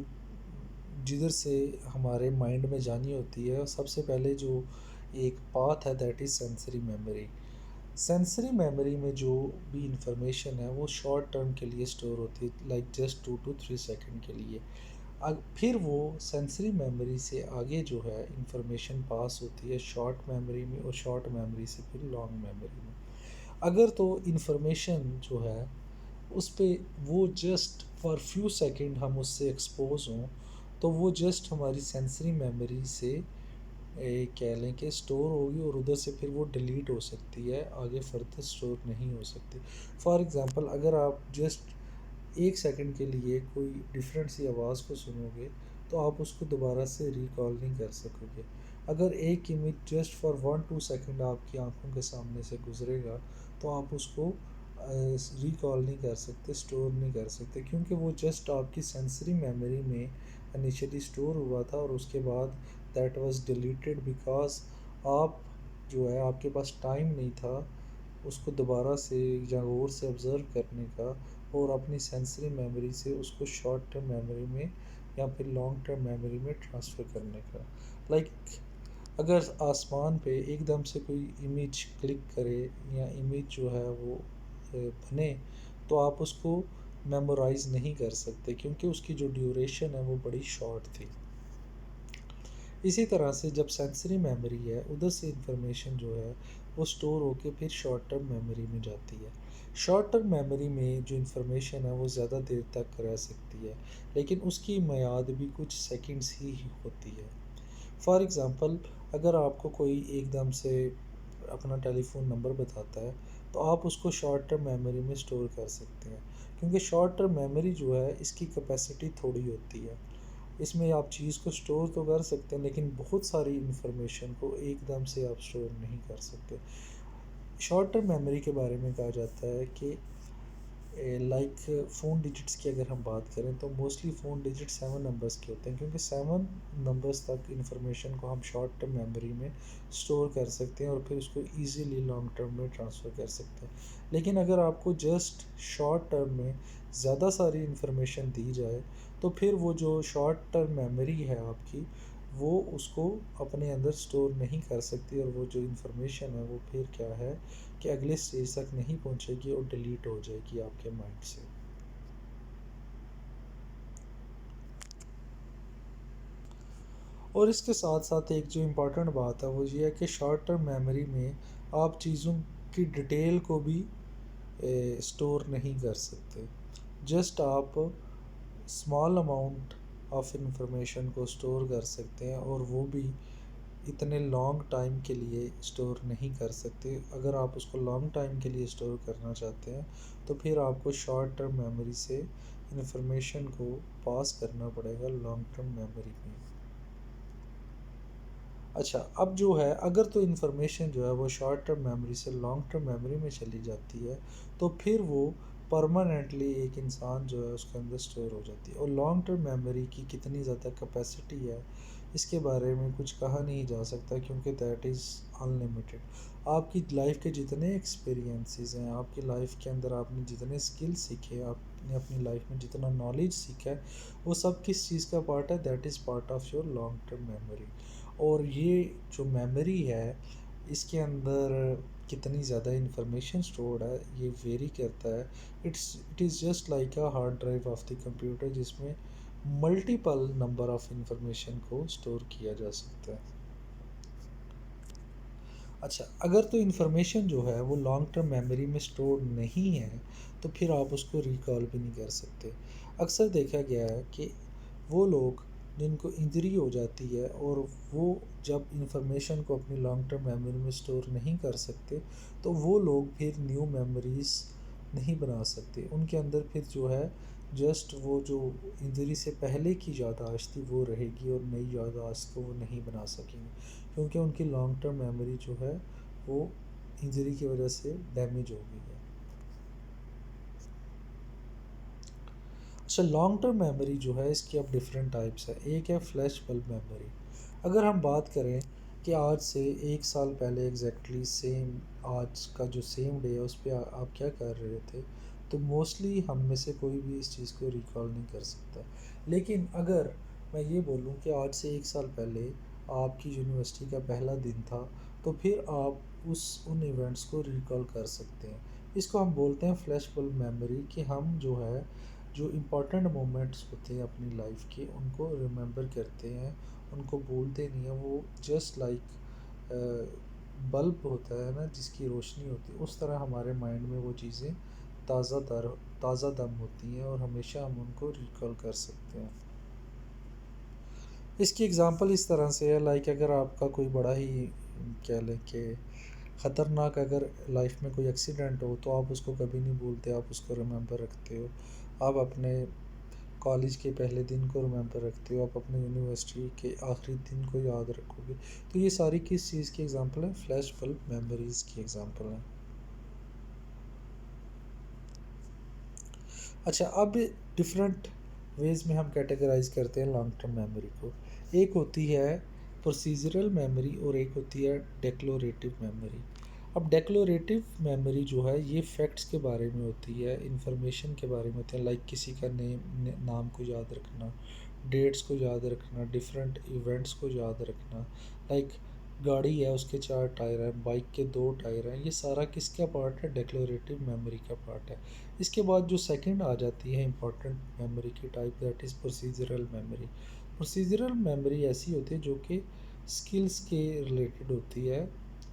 A: जिधर से हमारे माइंड में जानी होती है, सबसे पहले जो एक पाथ है that is sensory memory. Sensory memory में जो भी इंफॉर्मेशन है वो शॉर्ट टर्म के लिए स्टोर होती है, लाइक जस्ट 2 to 3 सेकंड के लिए। फिर वो सेंसरी मेमोरी से आगे जो है इंफॉर्मेशन पास होती है शॉर्ट मेमोरी में, और शॉर्ट मेमोरी से फिर लॉन्ग मेमोरी में। अगर तो इंफॉर्मेशन जो है उस पे वो जस्ट फॉर फ्यू सेकंड हम उससे एक्सपोज हों, तो वो जस्ट हमारी सेंसरी मेमोरी से कह लें कि स्टोर होगी, और उधर से फिर वो डिलीट हो सकती है, आगे फर्दर स्टोर नहीं हो सकती। फॉर एग्ज़ाम्पल अगर आप जस्ट 1 सेकंड के लिए कोई डिफरेंट सी आवाज़ को सुनोगे तो आप उसको दोबारा से रिकॉल नहीं कर सकोगे। अगर एक इमेज जस्ट फॉर 1-2 सेकंड आपकी आंखों के सामने से गुजरेगा तो आप उसको रिकॉल नहीं कर सकते, स्टोर नहीं कर सकते, क्योंकि वो जस्ट आपकी सेंसरी मेमोरी में इनिशियली स्टोर हुआ था और उसके बाद दैट वाज डिलीटेड बिकॉज आप जो है आपके पास टाइम नहीं था उसको दोबारा से या गौर से ऑब्ज़र्व करने का, और अपनी सेंसरी मेमोरी से उसको शॉर्ट टर्म मेमोरी में या फिर लॉन्ग टर्म मेमोरी में ट्रांसफ़र करने का। लाइक अगर आसमान पे एकदम से कोई इमेज क्लिक करे या इमेज जो है वो बने, तो आप उसको मेमोराइज़ नहीं कर सकते क्योंकि उसकी जो ड्यूरेशन है वो बड़ी शॉर्ट थी। इसी तरह से जब सेंसरी मेमोरी है उधर से इंफॉर्मेशन जो है वो स्टोर होके फिर शॉर्ट टर्म मेमोरी में जाती है। शॉर्ट टर्म मेमोरी में जो इंफॉर्मेशन है वो ज़्यादा देर तक रह सकती है, लेकिन उसकी मियाद भी कुछ सेकंड्स ही होती है। फॉर एग्ज़ाम्पल अगर आपको कोई एकदम से अपना टेलीफ़ोन नंबर बताता है तो आप उसको शॉर्ट टर्म मेमोरी में स्टोर कर सकते हैं, क्योंकि शॉर्ट टर्म मेमोरी जो है इसकी कैपेसिटी थोड़ी होती है। इसमें आप चीज़ को स्टोर तो कर सकते हैं लेकिन बहुत सारी इन्फॉर्मेशन को एकदम से आप स्टोर नहीं कर सकते। शॉर्ट टर्म मेमोरी के बारे में कहा जाता है कि लाइक फ़ोन डिजिट्स की अगर हम बात करें तो मोस्टली फ़ोन डिजिट 7 नंबर्स के होते हैं, क्योंकि 7 नंबर्स तक इंफॉर्मेशन को हम शॉर्ट टर्म मेमोरी में स्टोर कर सकते हैं और फिर उसको इजीली लॉन्ग टर्म में ट्रांसफ़र कर सकते हैं। लेकिन अगर आपको जस्ट शॉर्ट टर्म में ज़्यादा सारी इंफॉर्मेशन दी जाए तो फिर वो जो शॉर्ट टर्म मेमोरी है आपकी वो उसको अपने अंदर स्टोर नहीं कर सकती, और वो जो इंफॉर्मेशन है वो फिर क्या है कि अगले स्टेज तक नहीं पहुंचेगी और डिलीट हो जाएगी आपके माइंड से। और इसके साथ साथ एक जो इम्पोर्टेंट बात है वो ये है कि शॉर्ट टर्म मेमोरी में आप चीज़ों की डिटेल को भी स्टोर नहीं कर सकते। जस्ट आप स्मॉल अमाउंट ऑफ इंफॉर्मेशन को स्टोर कर सकते हैं, और वो भी इतने लॉन्ग टाइम के लिए स्टोर नहीं कर सकते। अगर आप उसको लॉन्ग टाइम के लिए स्टोर करना चाहते हैं तो फिर आपको शॉर्ट टर्म मेमोरी से इंफॉर्मेशन को पास करना पड़ेगा लॉन्ग टर्म मेमोरी में। अच्छा, अब जो है अगर तो इंफॉर्मेशन जो है वो शॉर्ट टर्म मेमोरी से लॉन्ग टर्म मेमोरी में चली जाती है तो फिर वो परमानेंटली एक इंसान जो है उसके अंदर स्टोर हो जाती है। और लॉन्ग टर्म मेमोरी की कितनी ज़्यादा कैपेसिटी है इसके बारे में कुछ कहा नहीं जा सकता, क्योंकि दैट इज़ अनलिमिटेड। आपकी लाइफ के जितने एक्सपीरियंसेस हैं, आपकी लाइफ के अंदर आपने जितने स्किल सीखे, आपने अपनी लाइफ में जितना नॉलेज सीखा है, वो सब किस चीज़ का पार्ट है, that is part of your long term memory. और ये जो मेमोरी है इसके अंदर कितनी ज़्यादा इंफॉर्मेशन स्टोर्ड है ये वेरी करता है। It is just like a hard drive of the computer जिसमें मल्टीपल नंबर ऑफ इंफॉर्मेशन को स्टोर किया जा सकता है। अच्छा, अगर तो इंफॉर्मेशन जो है वो लॉन्ग टर्म मेमोरी में स्टोर नहीं है तो फिर आप उसको रिकॉल भी नहीं कर सकते। अक्सर देखा गया है कि वो लोग जिनको इंजरी हो जाती है और वो जब इंफॉर्मेशन को अपनी लॉन्ग टर्म मेमोरी में स्टोर नहीं कर सकते, तो वो लोग फिर न्यू मेमोरीज नहीं बना सकते। उनके अंदर फिर जो है जस्ट वो जो इंजरी से पहले की याददाश्त थी वो रहेगी और नई याददाश्त को वो नहीं बना सकेंगे, क्योंकि उनकी लॉन्ग टर्म मेमोरी जो है वो इंजरी की वजह से डैमेज हो गई है। अच्छा, लॉन्ग टर्म मेमोरी जो है इसकी अब डिफरेंट टाइप्स है। एक है फ्लैश बल्ब मेमोरी। अगर हम बात करें कि आज से 1 साल पहले एग्जैक्टली सेम आज का जो सेम डे है उस पर आप क्या कर रहे थे, तो मोस्टली हम में से कोई भी इस चीज़ को रिकॉल नहीं कर सकता। लेकिन अगर मैं ये बोलूँ कि आज से 1 साल पहले आपकी यूनिवर्सिटी का पहला दिन था, तो फिर आप उन इवेंट्स को रिकॉल कर सकते हैं। इसको हम बोलते हैं फ्लैश बल्ब मेमोरी, कि हम जो है जो इम्पोर्टेंट मोमेंट्स होते हैं अपनी लाइफ के उनको रिमेंबर करते हैं, उनको भूलते नहीं हैं। वो जस्ट लाइक बल्ब होता है ना जिसकी रोशनी होती है, उस तरह हमारे माइंड में वो चीज़ें ताज़ा दम होती हैं और हमेशा हम उनको रिकॉल कर सकते हैं। इसकी एग्ज़ाम्पल इस तरह से है, लाइक अगर आपका कोई बड़ा ही कह लें कि ख़तरनाक अगर लाइफ में कोई एक्सीडेंट हो, तो आप उसको कभी नहीं भूलते, आप उसको रिमेंबर रखते हो। आप अपने कॉलेज के पहले दिन को रिमेंबर रखते हो, आप अपने यूनिवर्सिटी के आखिरी दिन को याद रखोगे। तो ये सारी किस चीज़ की एग्ज़ाम्पल है? फ्लैश बल्ब मेमोरीज़ की एग्ज़ाम्पल है। अच्छा, अब डिफरेंट वेज़ में हम कैटेगराइज करते हैं लॉन्ग टर्म मेमोरी को। एक होती है प्रोसीजरल मेमोरी और एक होती है डेक्लोरेटिव मेमोरी। अब डेक्लोरेटिव मेमोरी जो है ये फैक्ट्स के बारे में होती है, इंफॉर्मेशन के बारे में होती है, लाइक किसी का नाम को याद रखना, डेट्स को याद रखना, डिफरेंट इवेंट्स को याद रखना। लाइक गाड़ी है उसके 4 टायर हैं, बाइक के 2 टायर हैं, ये सारा किसका पार्ट है? डेक्लोरेटिव मेमोरी का पार्ट है। इसके बाद जो सेकंड आ जाती है इंपॉर्टेंट मेमोरी की type, that is procedural memory. Procedural memory ऐसी होती है जो कि स्किल्स के रिलेटेड होती है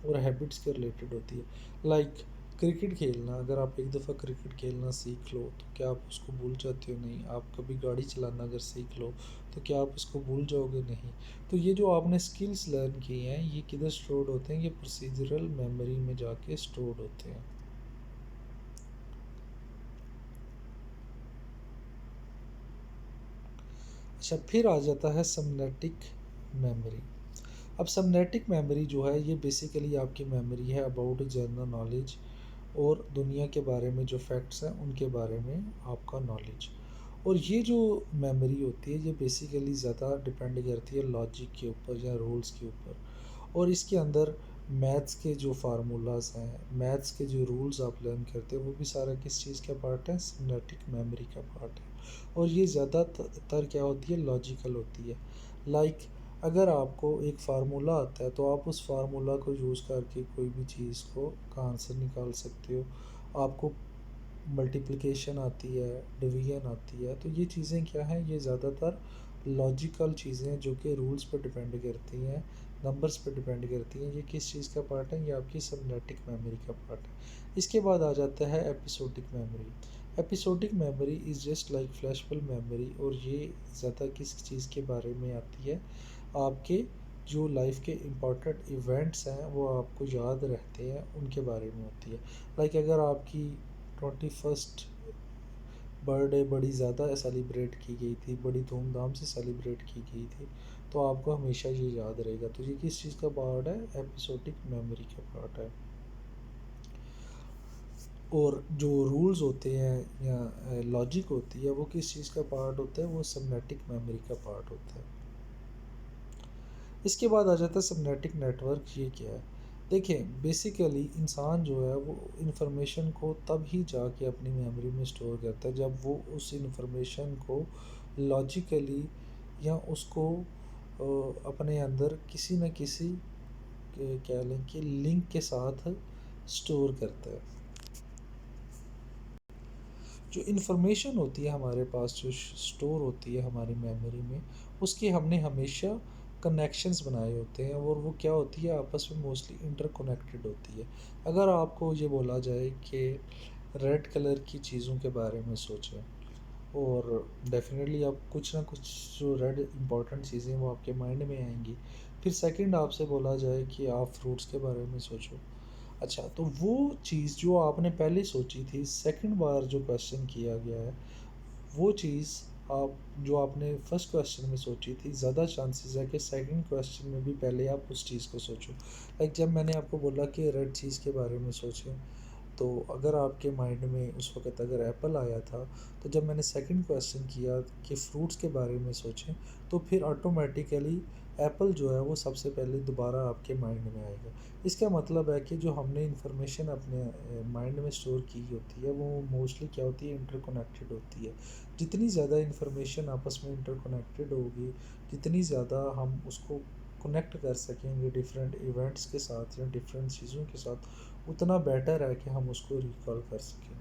A: और हैबिट्स के रिलेटेड होती है। लाइक क्रिकेट खेलना, अगर आप एक दफ़ा क्रिकेट खेलना सीख लो तो क्या आप उसको भूल जाते हो? नहीं। आप कभी गाड़ी चलाना अगर सीख लो तो क्या आप उसको भूल जाओगे? नहीं। तो ये जो आपने स्किल्स लर्न किए हैं ये किधर स्टोर्ड होते हैं? ये प्रोसीजरल मेमोरी में जाके स्टोर्ड होते हैं। अच्छा, फिर आ जाता है समनेटिक मेमोरी। अब समनेटिक मेमोरी जो है ये बेसिकली आपकी मेमोरी है अबाउट जनरल नॉलेज और दुनिया के बारे में जो फैक्ट्स हैं उनके बारे में आपका नॉलेज। और ये जो मेमोरी होती है ये बेसिकली ज़्यादा डिपेंड करती है लॉजिक के ऊपर या रूल्स के ऊपर। और इसके अंदर मैथ्स के जो फार्मूलाज हैं, मैथ्स के जो रूल्स आप लर्न करते हैं वो भी सारा किस चीज़ का पार्ट है? सिनेप्टिक मेमोरी का पार्ट है। और ये ज़्यादातर क्या होती है? लॉजिकल होती है। लाइक अगर आपको एक फार्मूला आता है तो आप उस फार्मूला को यूज़ करके कोई भी चीज़ को का आंसर निकाल सकते हो। आपको मल्टीप्लिकेशन आती है, डिवीज़न आती है, तो ये चीज़ें क्या हैं? ये ज़्यादातर लॉजिकल चीज़ें हैं जो कि रूल्स पर डिपेंड करती हैं, नंबर्स पे डिपेंड करती हैं। ये किस चीज़ का पार्ट है? ये आपकी सबनेटिक मेमोरी का पार्ट है। इसके बाद आ जाता है episodic memory. Episodic memory is just like flashbulb memory, और ये ज़्यादा किस चीज़ के बारे में आती है? आपके जो लाइफ के इम्पोर्टेंट इवेंट्स हैं वो आपको याद रहते हैं उनके बारे में होती है। लाइक अगर आपकी 21st बर्थडे बड़ी ज़्यादा सेलिब्रेट की गई थी, बड़ी धूमधाम से सेलिब्रेट की गई थी, तो आपको हमेशा ये याद रहेगा। तो ये किस चीज़ का पार्ट है? एपिसोडिक मेमोरी का पार्ट है। और जो रूल्स होते हैं या लॉजिक होती है वो किस चीज़ का पार्ट होता है? वो सबनेटिक मेमोरी का पार्ट होता है। इसके बाद आ जाता है सबनेटिक नेटवर्क। ये क्या है? देखिए, बेसिकली इंसान जो है वो इंफॉर्मेशन को तब ही जाके अपनी मेमोरी में स्टोर करता है जब वो उस इंफॉर्मेशन को लॉजिकली या उसको अपने अंदर किसी न किसी कह लें कि लिंक के साथ स्टोर करता है। जो इन्फॉर्मेशन होती है हमारे पास जो स्टोर होती है हमारी मेमोरी में, उसके हमने हमेशा कनेक्शंस बनाए होते हैं और वो क्या होती है? आपस में मोस्टली इंटरकनेक्टेड होती है। अगर आपको ये बोला जाए कि रेड कलर की चीज़ों के बारे में सोचें, और डेफिनेटली आप कुछ ना कुछ जो रेड इम्पॉर्टेंट चीज़ें वो आपके माइंड में आएंगी। फिर सेकंड आपसे बोला जाए कि आप फ्रूट्स के बारे में सोचो। अच्छा, तो वो चीज़ जो आपने पहले सोची थी, सेकंड बार जो क्वेश्चन किया गया है, वो चीज़ आप जो आपने फर्स्ट क्वेश्चन में सोची थी, ज़्यादा चांसेस है कि सेकंड क्वेश्चन में भी पहले आप उस चीज़ को सोचो। लाइक जब मैंने आपको बोला कि रेड चीज़ के बारे में सोचें, तो अगर आपके माइंड में उस वक़्त अगर एप्पल आया था, तो जब मैंने सेकंड क्वेश्चन किया कि फ्रूट्स के बारे में सोचें, तो फिर ऑटोमेटिकली एप्पल जो है वो सबसे पहले दोबारा आपके माइंड में आएगा। इसका मतलब है कि जो हमने इन्फॉर्मेशन अपने माइंड में स्टोर की होती है, वो मोस्टली क्या होती है, इंटरकनेक्टेड होती है। जितनी ज़्यादा इन्फॉर्मेशन आपस में इंटरकनेक्टेड होगी, जितनी ज़्यादा हम उसको कनेक्ट कर सकेंगे डिफरेंट इवेंट्स के साथ या डिफरेंट चीज़ों के साथ, उतना बेटर है कि हम उसको रिकॉल कर सकेंगे।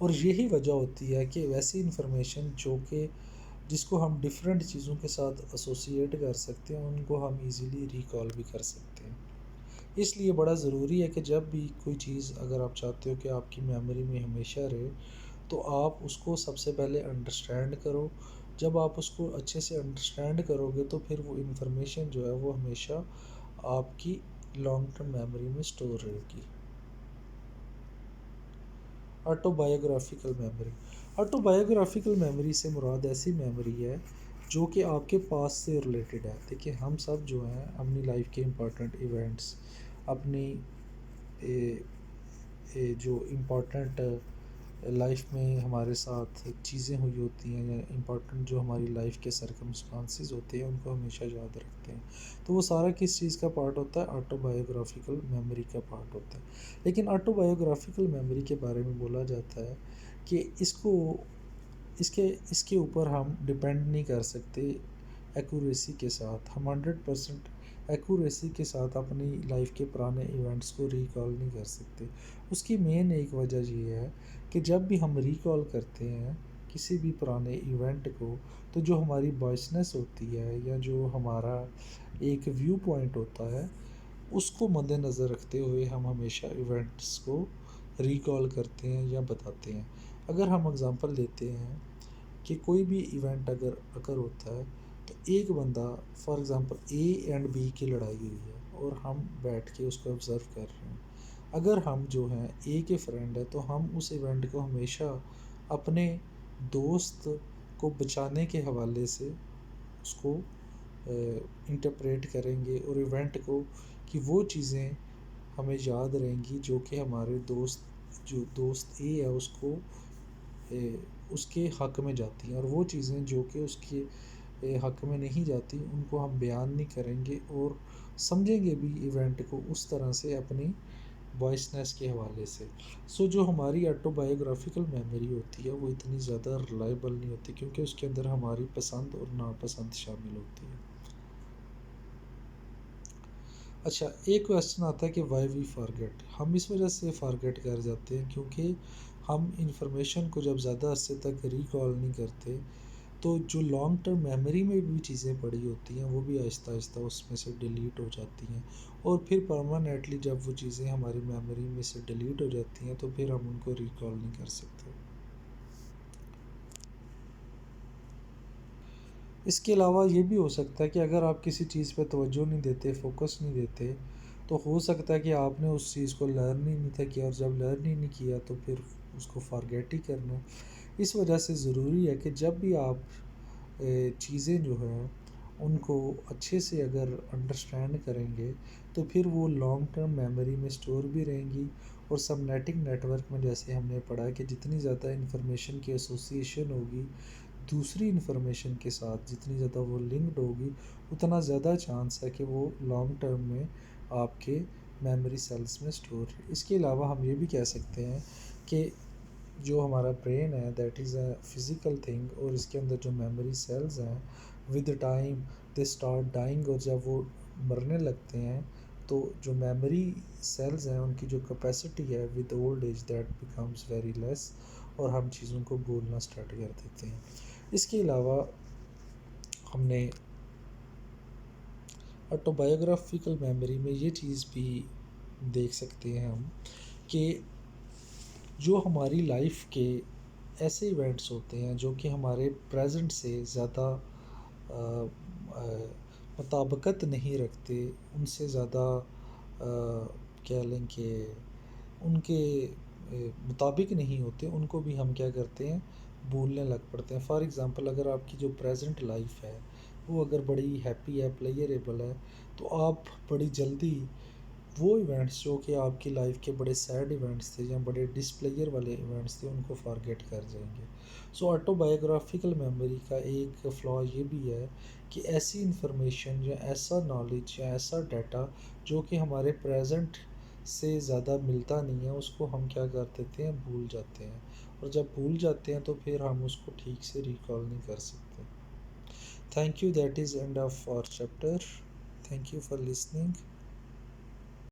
A: और यही वजह होती है कि वैसी इन्फॉर्मेशन जो कि जिसको हम डिफरेंट चीज़ों के साथ एसोसिएट कर सकते हैं, उनको हम इजीली रिकॉल भी कर सकते हैं। इसलिए बड़ा ज़रूरी है कि जब भी कोई चीज़ अगर आप चाहते हो कि आपकी मेमोरी में हमेशा रहे, तो आप उसको सबसे पहले अंडरस्टैंड करो। जब आप उसको अच्छे से अंडरस्टैंड करोगे, तो फिर वो इन्फॉर्मेशन जो है वो हमेशा आपकी लॉन्ग टर्म मेमोरी में स्टोर रहेगी। Autobiographical memory. ऑटोबायोग्राफिकल मेमोरी से मुराद ऐसी मेमोरी है जो कि आपके पास से रिलेटेड है। देखिए, हम सब जो हैं अपनी लाइफ के इम्पोर्टेंट इवेंट्स, अपनी ए, जो इम्पोर्टेंट लाइफ में हमारे साथ चीज़ें हुई होती हैं, या इम्पोर्टेंट जो हमारी लाइफ के सरकमस्टांसिस होते हैं, उनको हमेशा याद रखते हैं। तो वो सारा किस चीज़ का पार्ट होता है, ऑटोबायोग्राफिकल मेमोरी का पार्ट होता है। लेकिन ऑटोबायोग्राफिकल मेमोरी के बारे में बोला जाता है कि इसके इसके ऊपर हम डिपेंड नहीं कर सकते एक्यूरेसी के साथ। हम 100% एक्यूरेसी के साथ अपनी लाइफ के पुराने इवेंट्स को रिकॉल नहीं कर सकते। उसकी मेन एक वजह ये है कि जब भी हम रिकॉल करते हैं किसी भी पुराने इवेंट को, तो जो हमारी वॉइसनेस होती है या जो हमारा एक व्यू पॉइंट होता है, उसको मद्देनज़र रखते हुए हम हमेशा इवेंट्स को रिकॉल करते हैं या बताते हैं। अगर हम एग्ज़ाम्पल लेते हैं कि कोई भी इवेंट अगर अकर होता है, तो एक बंदा, for example A and B की लड़ाई हुई है और हम बैठ के उसको ऑब्ज़र्व कर रहे हैं। अगर हम जो हैं ए के फ्रेंड हैं, तो हम उस इवेंट को हमेशा अपने दोस्त को बचाने के हवाले से उसको इंटरप्रेट करेंगे, और इवेंट को कि वो चीज़ें हमें याद रहेंगी जो कि हमारे दोस्त ए है उसको उसके हक़ में जाती हैं, और वो चीज़ें जो कि उसके हक़ में नहीं जाती, उनको हम बयान नहीं करेंगे और समझेंगे भी इवेंट को उस तरह से अपनी वॉइसनेस के हवाले से। सो जो हमारी ऑटोबायोग्राफिकल मेमोरी होती है, वो इतनी ज़्यादा रिलायबल नहीं होती, क्योंकि उसके अंदर हमारी पसंद और नापसंद शामिल होती है। अच्छा, एक क्वेश्चन आता है कि वाई वी फॉरगेट। हम इस वजह से फॉरगेट कर जाते हैं क्योंकि हम इंफॉर्मेशन को जब ज़्यादा अरसे तक रिकॉल नहीं करते, तो जो लॉन्ग टर्म मेमोरी में भी चीज़ें पड़ी होती हैं, वो भी आहिस्ता आहिस्ता उसमें से डिलीट हो जाती हैं। और फिर परमानेंटली जब वो चीज़ें हमारी मेमोरी में से डिलीट हो जाती हैं, तो फिर हम उनको रिकॉल नहीं कर सकते। इसके अलावा ये भी हो सकता है कि अगर आप किसी चीज़ पे तवज्जो नहीं देते, फ़ोकस नहीं देते, तो हो सकता है कि आपने उस चीज़ को लर्न ही नहीं था किया, और जब लर्न ही नहीं किया तो फिर उसको फ़ॉरगेट ही करना है। इस वजह से ज़रूरी है कि जब भी आप चीज़ें जो हैं उनको अच्छे से अगर अंडरस्टैंड करेंगे, तो फिर वो लॉन्ग टर्म मेमोरी में स्टोर भी रहेंगी। और सबनेटिक नेटवर्क में जैसे हमने पढ़ा कि जितनी ज़्यादा इन्फॉर्मेशन की एसोसिएशन होगी दूसरी इन्फॉर्मेशन के साथ, जितनी ज़्यादा वो लिंक्ड होगी, उतना ज़्यादा चांस है कि वो लॉन्ग टर्म में आपके मेमोरी सेल्स में स्टोर है। इसके अलावा हम ये भी कह सकते हैं कि जो हमारा ब्रेन है that is a physical thing, और इसके अंदर जो मेमोरी सेल्स हैं, with time they start dying, और जब वो मरने लगते हैं, तो जो मेमोरी सेल्स हैं उनकी जो कैपेसिटी है with old age that becomes very less, और हम चीज़ों को भूलना स्टार्ट कर देते हैं। इसके अलावा हमने ऑटोबायोग्राफिकल मेमोरी में ये चीज़ भी देख सकते हैं हम कि जो हमारी लाइफ के ऐसे इवेंट्स होते हैं जो कि हमारे प्रेजेंट से ज़्यादा मुताबिकत नहीं रखते, उनसे ज़्यादा कह लें कि उनके मुताबिक नहीं होते, उनको भी हम क्या करते हैं, भूलने लग पड़ते हैं। फॉर एग्ज़ाम्पल अगर आपकी जो प्रेजेंट लाइफ है वो अगर बड़ी हैप्पी है, प्लेयरेबल है, तो आप बड़ी जल्दी वो इवेंट्स जो कि आपकी लाइफ के बड़े सैड इवेंट्स थे या बड़े डिसप्लेयर वाले इवेंट्स थे उनको फॉरगेट कर जाएंगे। सो ऑटोबायोग्राफिकल मेमोरी का एक फ़्लॉ ये भी है कि ऐसी इंफॉर्मेशन या ऐसा नॉलेज या ऐसा डाटा जो कि हमारे प्रेजेंट से ज़्यादा मिलता नहीं है, उसको हम क्या कर देते हैं, भूल जाते हैं। और जब भूल जाते हैं तो फिर हम उसको ठीक से रिकॉल नहीं कर सकते। Thank you, that is end of our chapter. Thank you for listening.